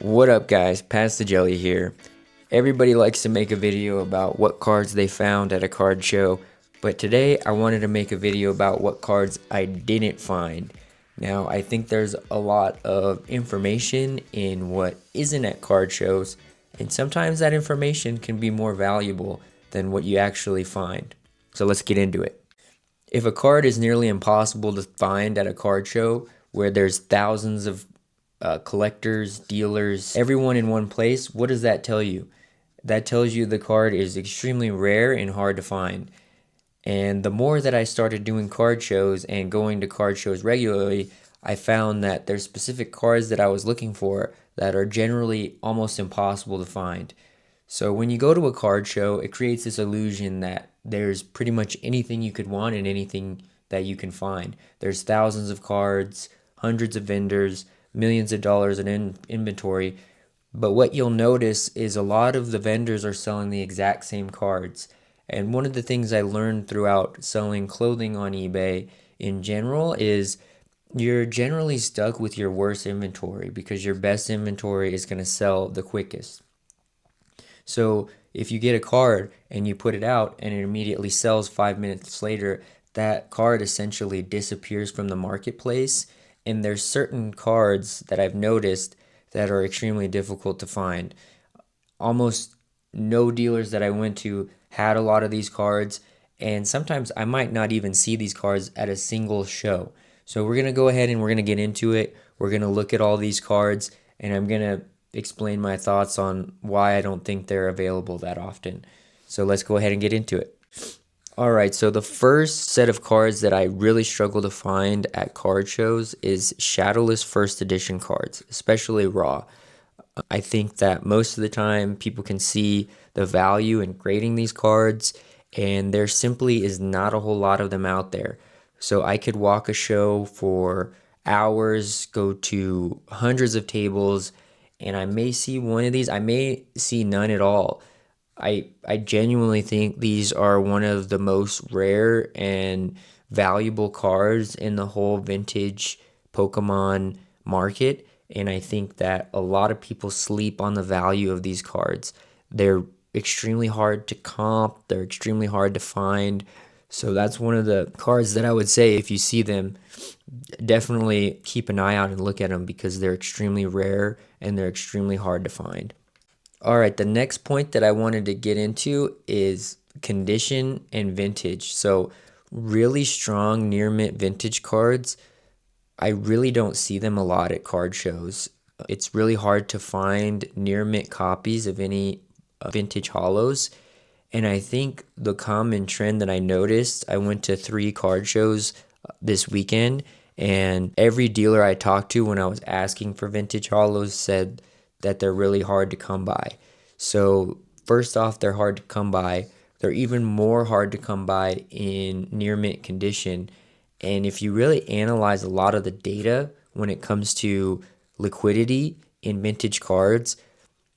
What up guys, Pass the Jelly here. Everybody likes to make a video about what cards they found at a card show, but today I wanted to make a video about what cards I didn't find. Now I think there's a lot of information in what isn't at card shows, and sometimes that information can be more valuable than what you actually find. So let's get into it. If a card is nearly impossible to find at a card show where there's thousands of collectors, dealers, everyone in one place, what does that tell you? That tells you the card is extremely rare and hard to find. And the more that I started doing card shows and going to card shows regularly, I found that there's specific cards that I was looking for that are generally almost impossible to find. So when you go to a card show, it creates this illusion that there's pretty much anything you could want and anything that you can find. There's thousands of cards, hundreds of vendors, millions of dollars in inventory. But what you'll notice is a lot of the vendors are selling the exact same cards. And one of the things I learned throughout selling clothing on eBay in general is you're generally stuck with your worst inventory because your best inventory is going to sell the quickest. So if you get a card and you put it out and it immediately sells 5 minutes later, that card essentially disappears from the marketplace. And there's certain cards that I've noticed that are extremely difficult to find. Almost no dealers that I went to had a lot of these cards, and sometimes I might not even see these cards at a single show. So we're going to go ahead and we're going to get into it. We're going to look at all these cards, and I'm going to explain my thoughts on why I don't think they're available that often. So let's go ahead and get into it. Alright, so the first set of cards that I really struggle to find at card shows is Shadowless first edition cards, especially raw. I think that most of the time people can see the value in grading these cards, and there simply is not a whole lot of them out there. So I could walk a show for hours, go to hundreds of tables, and I may see one of these, I may see none at all. I genuinely think these are one of the most rare and valuable cards in the whole vintage Pokemon market, and I think that a lot of people sleep on the value of these cards. They're extremely hard to comp, they're extremely hard to find. So that's one of the cards that I would say if you see them, definitely keep an eye out and look at them because they're extremely rare and they're extremely hard to find. All right, the next point that I wanted to get into is condition and vintage. So really strong near mint vintage cards, I really don't see them a lot at card shows. It's really hard to find near mint copies of any vintage holos. And I think the common trend that I noticed, I went to 3 card shows this weekend, and every dealer I talked to when I was asking for vintage holos said that they're really hard to come by. So first off, they're hard to come by. They're even more hard to come by in near mint condition. And if you really analyze a lot of the data when it comes to liquidity in vintage cards,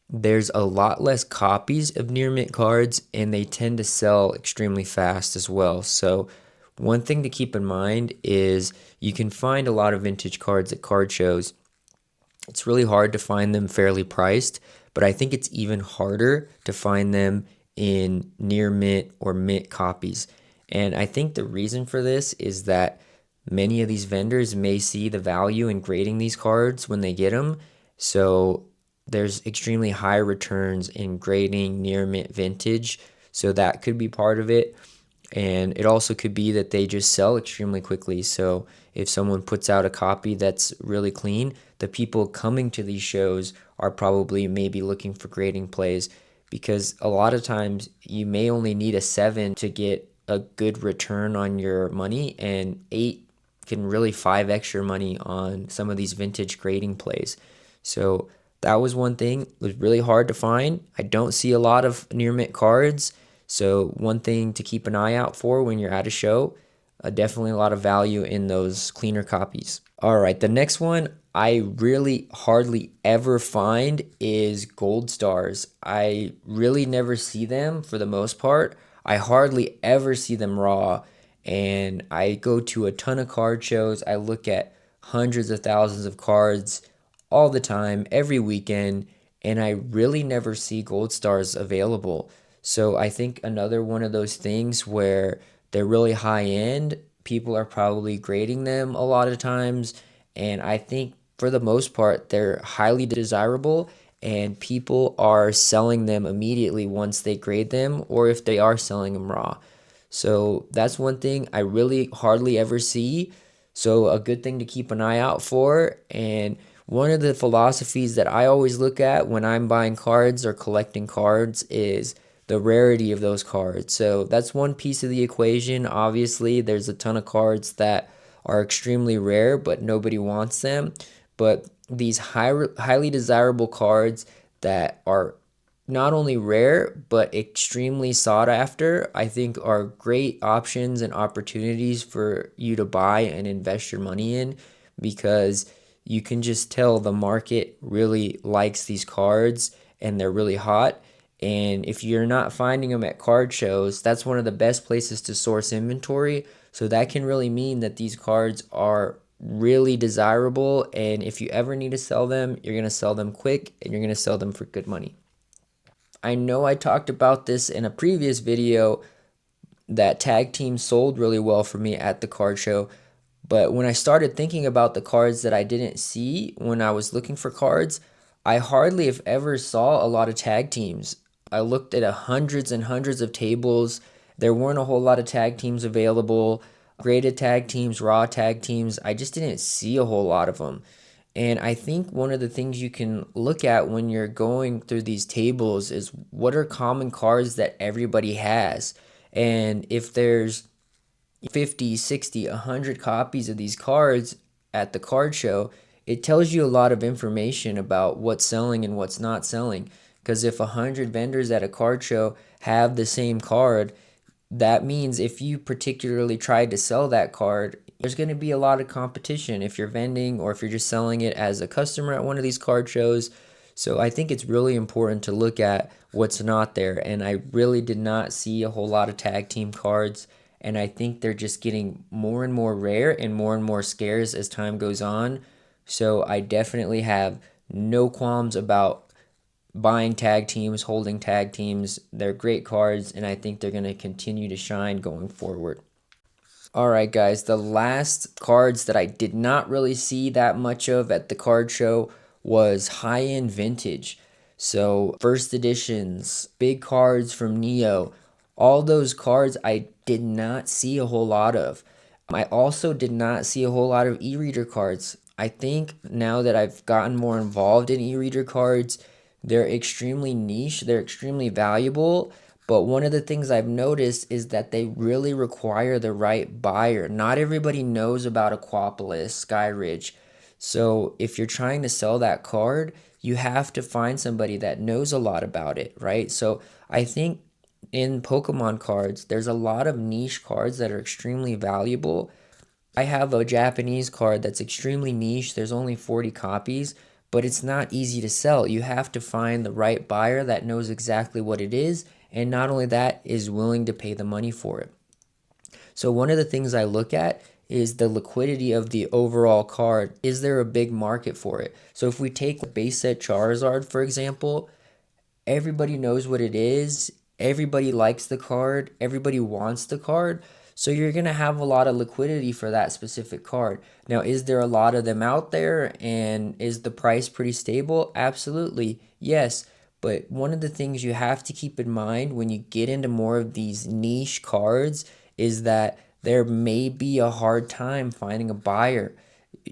there's a lot less copies of near mint cards, and they tend to sell extremely fast as well. So one thing to keep in mind is you can find a lot of vintage cards at card shows. It's really hard to find them fairly priced, but I think it's even harder to find them in near mint or mint copies. And I think the reason for this is that many of these vendors may see the value in grading these cards when they get them. So there's extremely high returns in grading near mint vintage. So that could be part of it. And it also could be that they just sell extremely quickly. So if someone puts out a copy that's really clean, the people coming to these shows are probably maybe looking for grading plays, because a lot of times you may only need a 7 to get a good return on your money, and 8 can really 5x your money on some of these vintage grading plays. So that was one thing. It was really hard to find. I don't see a lot of near mint cards. So one thing to keep an eye out for when you're at a show, definitely a lot of value in those cleaner copies. All right, the next one I really hardly ever find is gold stars. I really never see them for the most part. I hardly ever see them raw, and I go to a ton of card shows. I look at hundreds of thousands of cards all the time, every weekend, and I really never see gold stars available. So I think another one of those things where they're really high end, people are probably grading them a lot of times, and I think for the most part they're highly desirable and people are selling them immediately once they grade them or if they are selling them raw. So that's one thing I really hardly ever see. So a good thing to keep an eye out for. And one of the philosophies that I always look at when I'm buying cards or collecting cards is the rarity of those cards. So that's one piece of the equation. Obviously, there's a ton of cards that are extremely rare, but nobody wants them. But these highly desirable cards that are not only rare but extremely sought after, I think are great options and opportunities for you to buy and invest your money in because you can just tell the market really likes these cards and they're really hot. And if you're not finding them at card shows, that's one of the best places to source inventory. So that can really mean that these cards are really desirable. And if you ever need to sell them, you're going to sell them quick and you're going to sell them for good money. I know I talked about this in a previous video that tag teams sold really well for me at the card show. But when I started thinking about the cards that I didn't see when I was looking for cards, I hardly if ever saw a lot of tag teams. I looked at hundreds and hundreds of tables. There weren't a whole lot of tag teams available. Graded tag teams, raw tag teams, I just didn't see a whole lot of them. And I think one of the things you can look at when you're going through these tables is what are common cards that everybody has. And if there's 50, 60, 100 copies of these cards at the card show, it tells you a lot of information about what's selling and what's not selling. Because if 100 vendors at a card show have the same card, that means if you particularly tried to sell that card, there's going to be a lot of competition if you're vending or if you're just selling it as a customer at one of these card shows. So I think it's really important to look at what's not there. And I really did not see a whole lot of tag team cards. And I think they're just getting more and more rare and more scarce as time goes on. So I definitely have no qualms about buying tag teams, holding tag teams. They're great cards, and I think they're going to continue to shine going forward. All right, guys, the last cards that I did not really see that much of at the card show was high-end vintage. So, first editions, big cards from Neo, all those cards I did not see a whole lot of. I also did not see a whole lot of e-reader cards. I think now that I've gotten more involved in e-reader cards, they're extremely niche, they're extremely valuable, but one of the things I've noticed is that they really require the right buyer. Not everybody knows about Aquapolis, Skyridge. So if you're trying to sell that card, you have to find somebody that knows a lot about it, right? So I think in Pokemon cards, there's a lot of niche cards that are extremely valuable. I have a Japanese card that's extremely niche. There's only 40 copies, but it's not easy to sell. You have to find the right buyer that knows exactly what it is, and not only that, is willing to pay the money for it. So one of the things I look at is the liquidity of the overall card. Is there a big market for it? So if we take base set Charizard, for example, everybody knows what it is. Everybody likes the card. Everybody wants the card. So you're going to have a lot of liquidity for that specific card. Now, is there a lot of them out there and is the price pretty stable? Absolutely. Yes. But one of the things you have to keep in mind when you get into more of these niche cards is that there may be a hard time finding a buyer.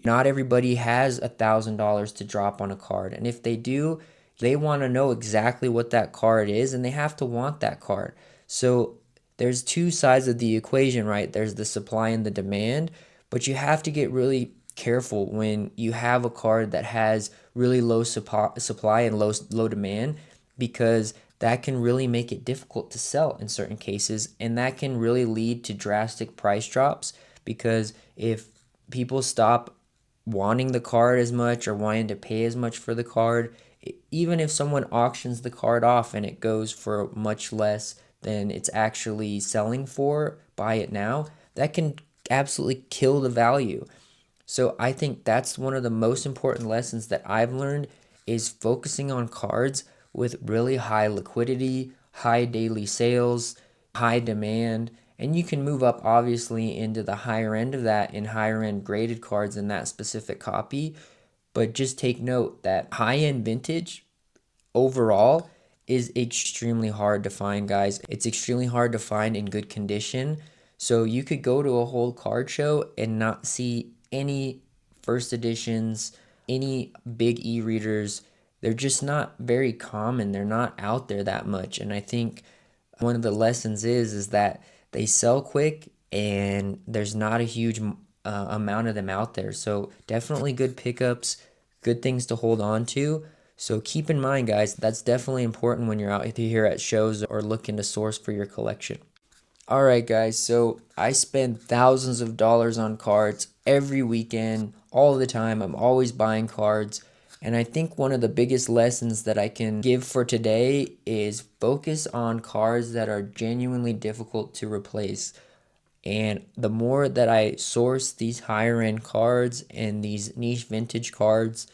Not everybody has $1,000 to drop on a card. And if they do, they want to know exactly what that card is and they have to want that card. So there's two sides of the equation, right? There's the supply and the demand, but you have to get really careful when you have a card that has really low supply and low demand because that can really make it difficult to sell in certain cases and that can really lead to drastic price drops because if people stop wanting the card as much or wanting to pay as much for the card, even if someone auctions the card off and it goes for much less than it's actually selling for, buy it now, that can absolutely kill the value. So I think that's one of the most important lessons that I've learned is focusing on cards with really high liquidity, high daily sales, high demand, and you can move up obviously into the higher end of that in higher end graded cards in that specific copy. But just take note that high end vintage overall is extremely hard to find, guys. It's extremely hard to find in good condition. So you could go to a whole card show and not see any first editions, any big e-readers. They're just not very common. They're not out there that much. And I think one of the lessons is that they sell quick and there's not a huge amount of them out there. So definitely good pickups, good things to hold on to. So keep in mind, guys, that's definitely important when you're out here at shows or looking to source for your collection. All right, guys, so I spend thousands of dollars on cards every weekend, all the time. I'm always buying cards. And I think one of the biggest lessons that I can give for today is focus on cards that are genuinely difficult to replace. And the more that I source these higher end cards and these niche vintage cards,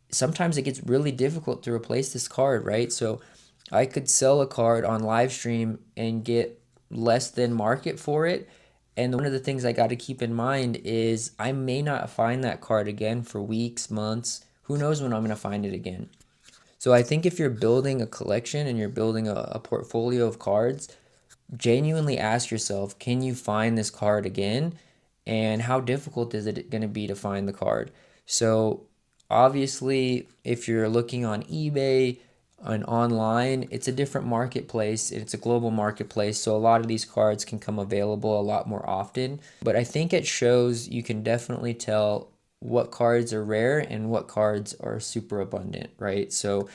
sometimes it gets really difficult to replace this card, right? So I could sell a card on live stream and get less than market for it. And one of the things I got to keep in mind is I may not find that card again for weeks, months. Who knows when I'm going to find it again? So I think if you're building a collection and you're building a portfolio of cards, genuinely ask yourself, can you find this card again? And how difficult is it going to be to find the card? So, obviously, if you're looking on eBay and online, it's a different marketplace. It's a global marketplace. So, a lot of these cards can come available a lot more often. But I think it shows you can definitely tell what cards are rare and what cards are super abundant, right? So,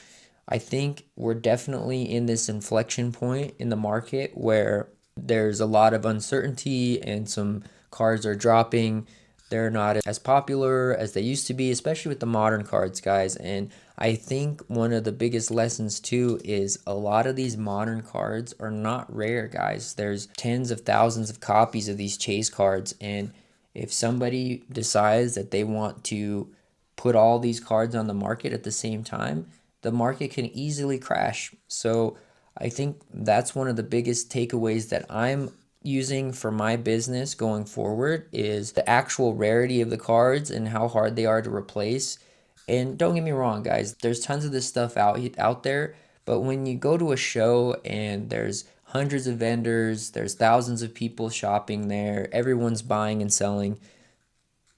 I think we're definitely in this inflection point in the market where there's a lot of uncertainty and some cards are dropping. They're not as popular as they used to be, especially with the modern cards, guys. And I think one of the biggest lessons too is a lot of these modern cards are not rare, guys. There's tens of thousands of copies of these chase cards. And if somebody decides that they want to put all these cards on the market at the same time, the market can easily crash. So I think that's one of the biggest takeaways that I'm using for my business going forward is the actual rarity of the cards and how hard they are to replace. And don't get me wrong, guys, there's tons of this stuff out there, but when you go to a show and there's hundreds of vendors, there's thousands of people shopping there, everyone's buying and selling,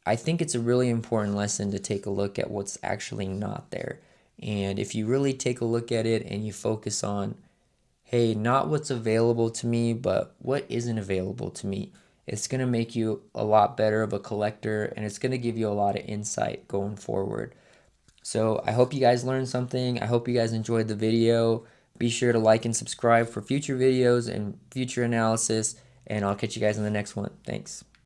I think it's a really important lesson to take a look at what's actually not there. And if you really take a look at it and you focus on, hey, not what's available to me, but what isn't available to me, it's going to make you a lot better of a collector and it's going to give you a lot of insight going forward. So I hope you guys learned something. I hope you guys enjoyed the video. Be sure to like and subscribe for future videos and future analysis, and I'll catch you guys in the next one. Thanks.